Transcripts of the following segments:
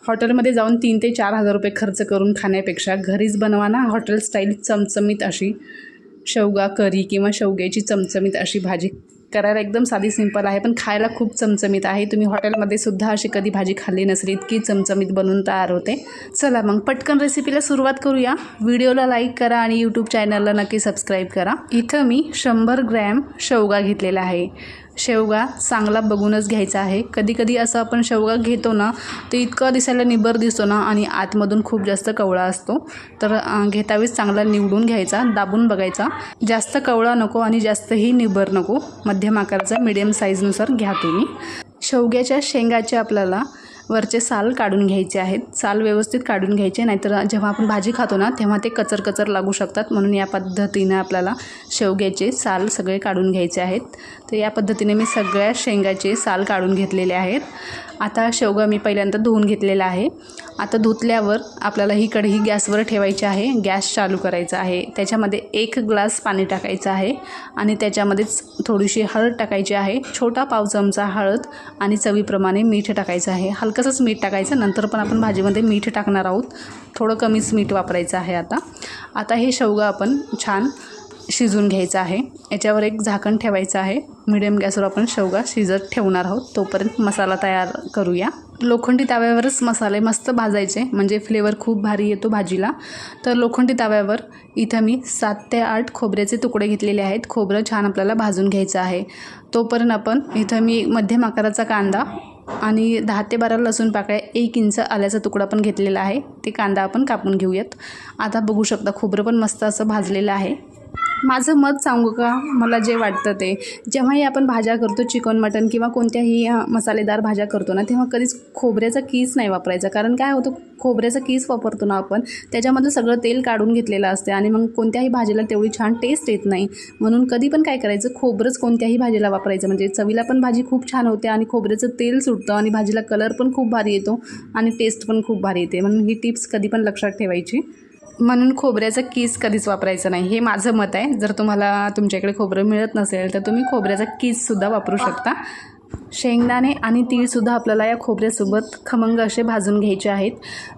हॉटेलमध्ये जाऊन 3 ते 4 हजार रुपये खर्च करून खाण्यापेक्षा घरीच बनवा ना हॉटेल स्टाईल चमचमीत अशी शेवगा करी किंवा शेवग्याची चमचमीत अशी भाजी. करायला एकदम साधी सिंपल आहे, पण खायला खूप चमचमीत आहे. तुम्ही हॉटेलमध्ये सुद्धा अशी कधी भाजी खाल्ली नसेल, इतकी चमचमीत बनवून तयार होते. चला मग पटकन रेसिपीला सुरुवात करूया. व्हिडिओला लाईक करा आणि यूट्यूब चॅनलला नक्की सबस्क्राईब करा. इथं मी 100 ग्रॅम शेवगा घेतलेला आहे. शेवगा चांगला बघूनच घ्यायचा आहे. कधी कधी असं आपण शेवगा घेतो ना, ते इतका दिसायला निबर दिसतो ना आणि आतमधून खूप जास्त कवळा असतो. तर घेतावेळेस चांगला निवडून घ्यायचा, दाबून बघायचा. जास्त कवळा नको आणि जास्तही निबर नको, मध्यम आकाराचा मीडियम साईजनुसार घ्या तुम्ही. शेवग्याच्या शेंगाचे आपल्याला वरचे साल काढून घ्यायचे आहेत. साल व्यवस्थित काढून घ्यायचे, नाहीतर जेव्हा आपण भाजी खातो ना तेव्हा ते कचर कचर लागू शकतात. म्हणून या पद्धतीने आपल्याला शेवग्याचे साल सगळे काढून घ्यायचे आहेत. तर या पद्धतीने मी सगळ्या शेंगाचे साल काढून घेतलेले आहेत. आता शेवगा मी पहिल्यांदा धुवून घेतलेला आहे. आता धुतल्यावर आपल्याला ही कढई गॅसवर ठेवायची आहे. गॅस चालू करायचा आहे. त्याच्यामध्ये 1 ग्लास पाणी टाकायचं आहे आणि त्याच्यामध्येच थोडीशी हळद टाकायची आहे. छोटा पाव चमचा हळद आणि चवीप्रमाणे मीठ टाकायचं आहे. हलकंसंच मीठ टाकायचं, नंतर पण आपण भाजीमध्ये मीठ टाकणार आहोत. थोडं कमीच मीठ वापरायचं आहे. आता हे शेवगा आपण छान शिजून घ्यायचं आहे. याच्यावर एक झाकण ठेवायचं आहे. मीडियम गॅसवर आपण शेवगा शिजत ठेवणार आहोत. तोपर्यंत मसाला तयार करूया. लोखंडी तव्यावरच मसाले मस्त भाजायचे, म्हणजे फ्लेवर खूप भारी येतो भाजीला. तर लोखंडी तव्यावर इथं मी 7 ते 8 खोबऱ्याचे तुकडे घेतलेले आहेत. खोबरं छान आपल्याला भाजून घ्यायचं आहे. तोपर्यंत आपण इथं मी मध्यम आकाराचा कांदा आणि 10 ते 12 लसूण पाकळ्या, 1 इंच आल्याचा तुकडा पण घेतलेला आहे. ते कांदा आपण कापून घेऊयात. आता बघू शकता खोबरं पण मस्त असं भाजलेलं आहे. माझं मत सांगू का, मला जे वाटतं ते, जेव्हाही आपण भाज्या करतो चिकन मटन किंवा कोणत्याही मसालेदार भाज्या करतो ना, तेव्हा कधीच खोबऱ्याचा कीस नाही वापरायचा. कारण काय होतं, खोबऱ्याचा कीस वापरतो ना आपण, त्याच्यामधलं सगळं तेल काढून घेतलेलं असते आणि मग कोणत्याही भाजीला तेवढी छान टेस्ट येत नाही. म्हणून कधी पण काय करायचं, खोबरंच कोणत्याही भाजीला वापरायचं. म्हणजे चवीला पण भाजी खूप छान होते आणि खोबऱ्याचं तेल सुटतं आणि भाजीला कलर पण खूप भारी येतो आणि टेस्ट पण खूप भारी येते. म्हणून ही टिप्स कधी पण लक्षात ठेवायची. म्हणून खोबऱ्याचा कीस कधीच वापरायचं नाही, हे माझं मत आहे. जर तुम्हाला तुमच्याकडे खोबरं मिळत नसेल तर तुम्ही खोबऱ्याचा कीससुद्धा वापरू शकता. शेंगदाणे आणि तीळसुद्धा आपल्याला या खोबऱ्यासोबत खमंग असे भाजून घ्यायचे आहेत.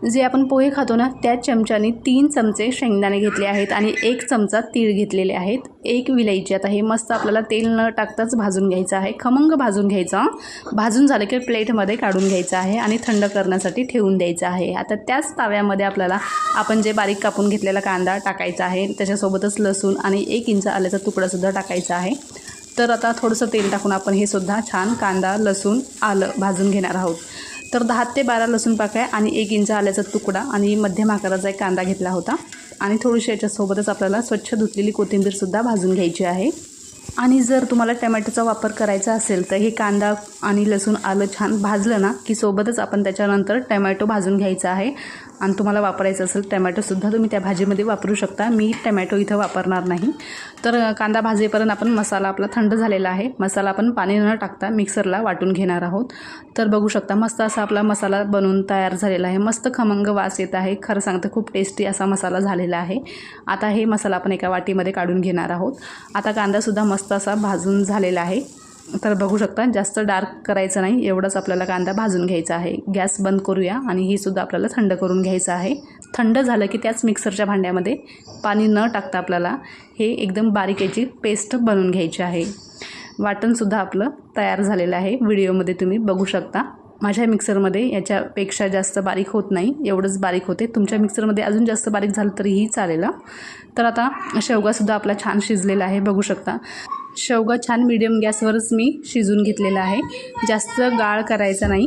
जे आपण पोहे खातो ना, त्याच चमच्याने 3 चमचे शेंगदाणे घेतले आहेत आणि 1 चमचा तीळ घेतलेले आहेत. 1 विलायची. आता हे मस्त आपल्याला तेल न टाकताच भाजून घ्यायचं आहे. खमंग भाजून घ्यायचं. भाजून झालं की प्लेटमध्ये काढून घ्यायचं आहे आणि थंड करण्यासाठी ठेवून द्यायचं आहे. आता त्याच ताव्यामध्ये आपल्याला आपण जे बारीक कापून घेतलेला कांदा टाकायचा आहे, त्याच्यासोबतच लसूण आणि 1 इंच आल्याचा तुकडासुद्धा टाकायचा आहे. तर आता थोडंसं तेल टाकून आपण हे सुद्धा छान कांदा लसूण आलं भाजून घेणार आहोत. तर 10 ते 12 लसूण पाकळ्या आणि 1 इंच आल्याचा तुकडा आणि मध्यम आकाराचा एक कांदा घेतला होता आणि थोडीशी याच्यासोबतच आपल्याला स्वच्छ धुतलेली कोथिंबीरसुद्धा भाजून घ्यायची आहे. आणि जर तुम्हाला टमॅटोचा वापर करायचा असेल तर हे कांदा आणि लसूण आलं छान भाजलं ना की सोबतच आपण त्याच्यानंतर टमॅटो भाजून घ्यायचा आहे. आणि तुम्हाला वापरायचं असेल टमॅटोसुद्धा तुम्ही त्या भाजीमध्ये वापरू शकता. मी टमॅटो इथं वापरणार नाही. तर कांदा भाजेपर्यंत आपण मसाला आपला थंड झालेला आहे. मसाला आपण पाणी न टाकता मिक्सरला वाटून घेणार आहोत. तर बघू शकता मस्त असा आपला मसाला बनवून तयार झालेला आहे. मस्त खमंग वास येत आहे. खरं सांगते खूप टेस्टी असा मसाला झालेला आहे. आता हे मसाला आपण एका वाटीमध्ये काढून घेणार आहोत. आता कांदासुद्धा मस्त असा भाजून झालेला आहे. तर बघू शकता जास्त डार्क करायचं नाही, एवढंच आपल्याला कांदा भाजून घ्यायचा आहे. गॅस बंद करूया आणि ही सुद्धा आपल्याला थंड करून घ्यायचं आहे. थंड झालं की त्याच मिक्सरच्या भांड्यामध्ये पाणी न टाकता आपल्याला हे एकदम बारीक याची पेस्ट बनवून घ्यायची आहे. वाटणसुद्धा आपलं तयार झालेलं आहे. व्हिडिओमध्ये तुम्ही बघू शकता. माझ्या मिक्सरमध्ये याच्यापेक्षा जास्त बारीक होत नाही, एवढंच बारीक होते. तुमच्या मिक्सरमध्ये अजून जास्त बारीक झालं तरीही चालेल. तर आता शेवगासुद्धा आपला छान शिजलेला आहे. बघू शकता शेवगा छान मीडियम गॅसवरच मी शिजून घेतलेला आहे. जास्त गाळ करायचा नाही.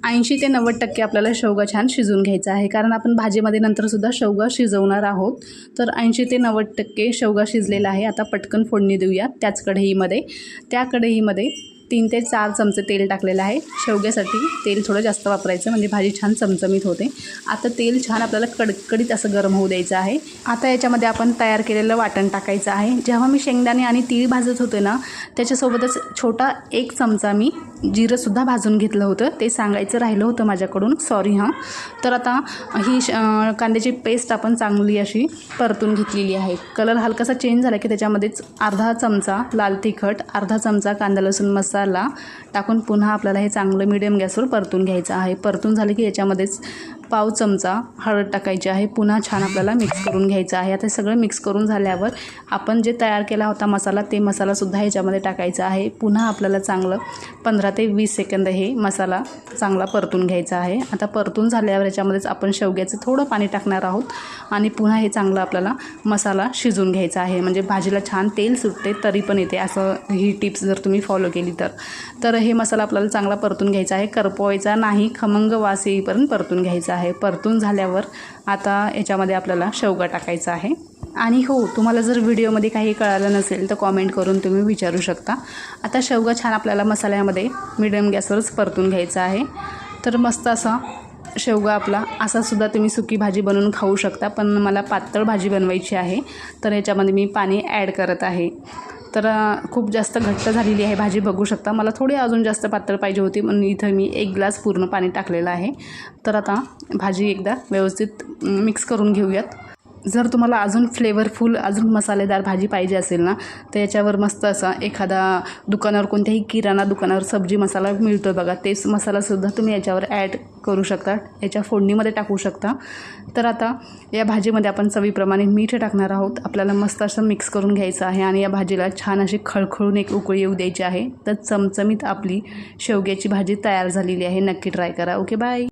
80 ते 90% आपल्याला शेवगा छान शिजून घ्यायचा आहे, कारण आपण भाजीमध्ये नंतरसुद्धा शेवगा शिजवणार आहोत. तर 80 ते 90% शेवगा शिजलेला आहे. आता पटकन फोडणी देऊया त्याच कढईमध्ये. त्या कढईमध्ये 3 ते 4 चमचे तेल टाकलेलं आहे. शेवग्यासाठी तेल थोडं जास्त वापरायचं, म्हणजे भाजी छान चमचमीत होते. आता तेल छान आपल्याला कडकडीत असं गरम होऊ द्यायचं आहे. आता याच्यामध्ये आपण तयार केलेलं वाटण टाकायचं आहे. जेव्हा मी शेंगदाणे आणि तीळ भाजत होते ना, त्याच्यासोबतच छोटा 1 चमचा मी जिरंसुद्धा भाजून घेतलं होतं, ते सांगायचं राहिलं होतं माझ्याकडून, सॉरी हां. तर आता ही कांद्याची पेस्ट आपण चांगली अशी परतून घेतलेली आहे. कलर हलकासा चेंज झाला की त्याच्यामध्येच अर्धा चमचा लाल तिखट, अर्धा चमचा कांदा लसूण मसाला टाकून पुन्हा आपल्याला हे चांगलं मीडियम गॅसवर परतून घ्यायचं आहे. परतून झाले की याच्यामध्येच पाव चमचा हळद टाकायची आहे. पुन्हा छान आपल्याला मिक्स करून घ्यायचं आहे. आता सगळं मिक्स करून झाल्यावर आपण जे तयार केला होता मसाला, ते मसालासुद्धा ह्याच्यामध्ये टाकायचा आहे. पुन्हा आपल्याला चांगलं 15 ते 20 सेकंद हे मसाला चांगला परतून घ्यायचा आहे. आता परतून झाल्यावर याच्यामध्येच आपण शेवग्याचं थोडं पाणी टाकणार आहोत आणि पुन्हा हे चांगलं आपल्याला मसाला शिजवून घ्यायचा आहे. म्हणजे भाजीला छान तेल सुटते, तरी पण येते. असं ही टिप्स जर तुम्ही फॉलो केली तर हे मसाला आपल्याला चांगला परतून घ्यायचा आहे. करपवायचा नाही, खमंग वास येईपर्यंत परतून घ्यायचा आहे. परतून झाल्यावर आता याच्यामध्ये आपल्याला शेवगा टाकायचा आहे. आणि हो, तुम्हाला जर व्हिडिओमध्ये काही कळालं नसेल तर कॉमेंट करून तुम्ही विचारू शकता. आता शेवगा छान आपल्याला मसाल्यामध्ये मिडियम गॅसवरच परतून घ्यायचा आहे. तर मस्त असा शेवगा आपला असासुद्धा तुम्ही सुकी भाजी बनवून खाऊ शकता, पण मला पातळ भाजी बनवायची आहे तर याच्यामध्ये मी पाणी ॲड करत आहे. तर खूप जास्त घट्ट झालेली आहे भाजी, बघू शकता. मला थोडी अजून जास्त पातळ पाहिजे होती म्हणून इथं मी 1 ग्लास पूर्ण पाणी टाकलेलं आहे. तर आता भाजी एकदा व्यवस्थित मिक्स करून घेऊयात. जर तुम्हाला अजून फ्लेवरफुल, अजून मसालेदार भाजी पाहिजे असेल ना, तर याच्यावर मस्त असा एखादा दुकानावर, कोणत्याही किराणा दुकानावर सब्जी मसाला मिळतो बघा, तेच मसालासुद्धा तुम्ही याच्यावर ॲड करू शकता, याच्या फोडणीमध्ये टाकू शकता. तर आता या भाजीमध्ये आपण चवीप्रमाणे मीठ टाकणार आहोत. आपल्याला मस्त असं मिक्स करून घ्यायचं आहे आणि या भाजीला छान अशी खळखळून एक उकळी येऊ द्यायची आहे. तर चमचमीत आपली शेवग्याची भाजी तयार झालेली आहे. नक्की ट्राय करा. Okay, bye.